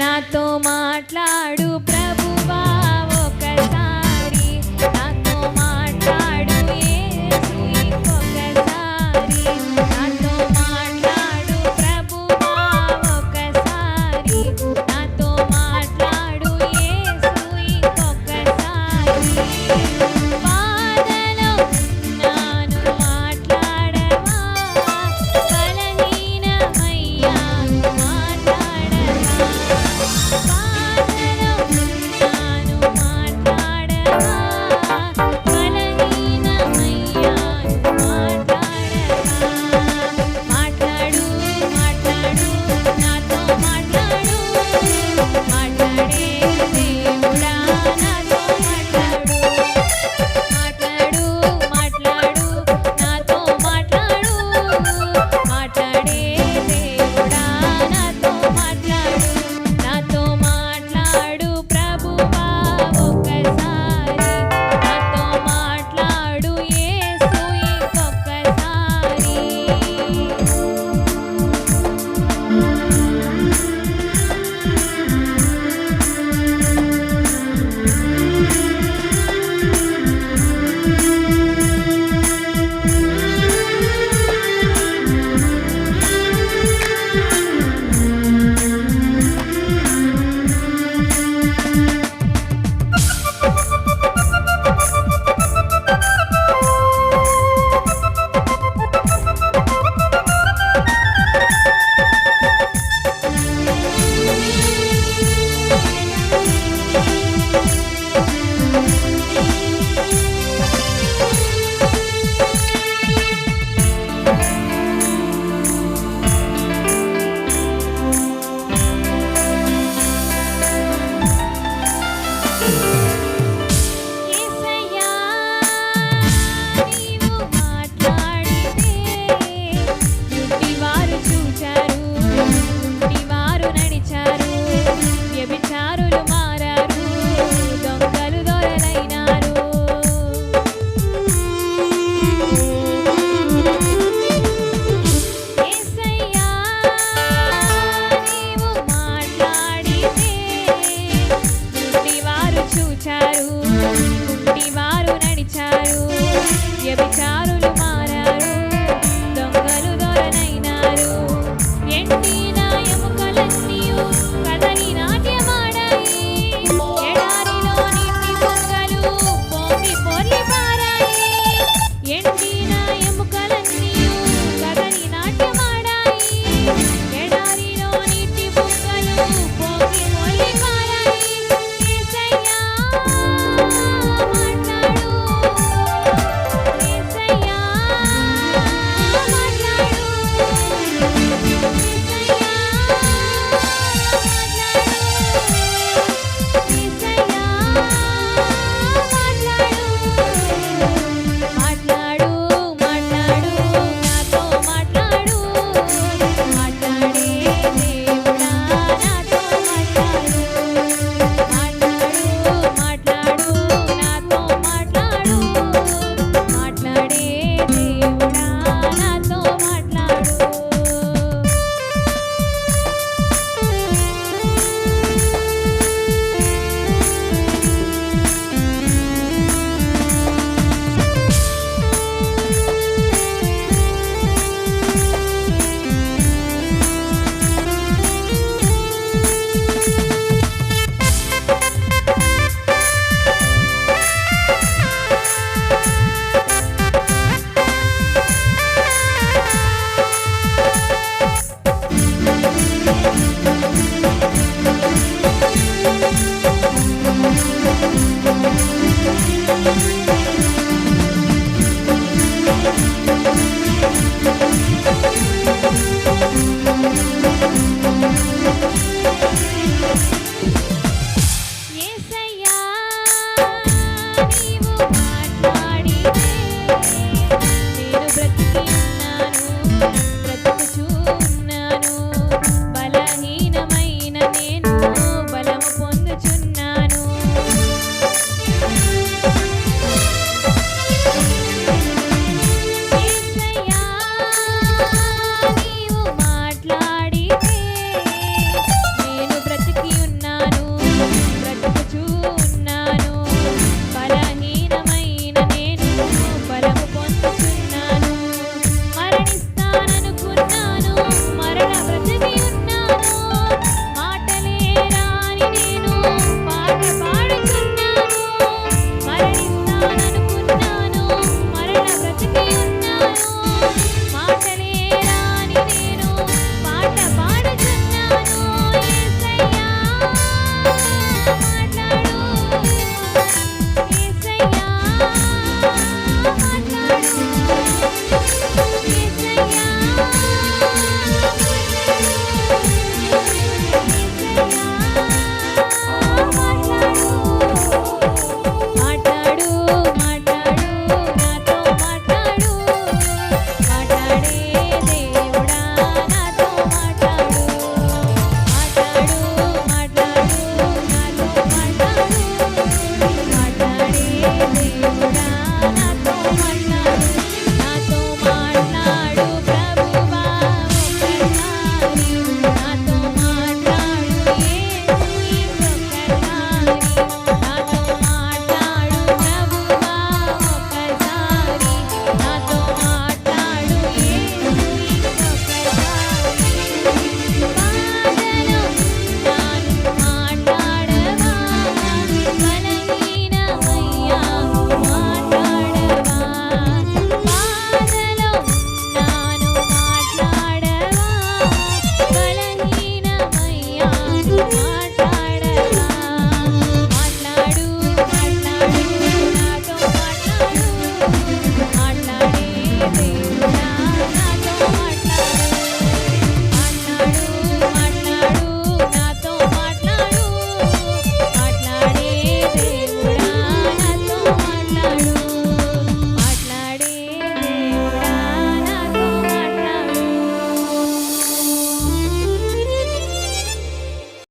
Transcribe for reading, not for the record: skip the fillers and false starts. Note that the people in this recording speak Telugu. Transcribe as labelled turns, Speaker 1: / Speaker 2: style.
Speaker 1: నాతో మాట్లాడు ప్రభువా ఒకసారి, నాతో మాట్లాడు యేసు ఇంకొకసారి, నాతో మాట్లాడు ప్రభువా ఒకసారి, నాతో మాట్లాడు యేసు ఇంకొకసారి. బాధలో నాను మాట్లాడవా, బలహీనమయ్యాను మాట్లాడవా, బాధలో నాను మాట్లాడవా, బలహీనమయ్యాను మాట్లాడవా. మాట్లాడు మాట్లాడు నాతో మాట్లాడు, మాట్లాడే దేవుడా నాతో మాట్లాడు, మాట్లాడు మాట్లాడు నాతో మాట్లాడు, మాట్లాడే దేవుడా నాతో మాట్లాడు. నాతో మాట్లాడు ప్రభువా ఒకసారి, నాతో మాట్లాడు యేసు ఇంకొకసారి. యేసయ్యా నీవు మాట్లాడితే గుడ్డివారు చూచారు, గుడ్డివారు నడిచారు, వ్యభిచారులు మారారు, దొంగలు దొరలైనారు. యేసయ్యా నీవు మాట్లాడితే గుడ్డివారు చూచారు, గుడ్డివారు నడిచారు, వ్యభిచారులు మారారు, దొంగలు దొరలైనారు. ఎండిన ఎముకలన్నీయు కదలి నాట్యమాడాయి, ఎడారిలో నీటి బుగ్గలు పొంగి పొర్లి పారాయి. ఎండిన ఎముకలన్నీయు కదలి నాట్యమాడాయి, ఎడారిలో నీటి బుగ్గలు పొంగి పొర్లి పారాయి. యేసయ్యా మాట్లాడు, యేసయ్యా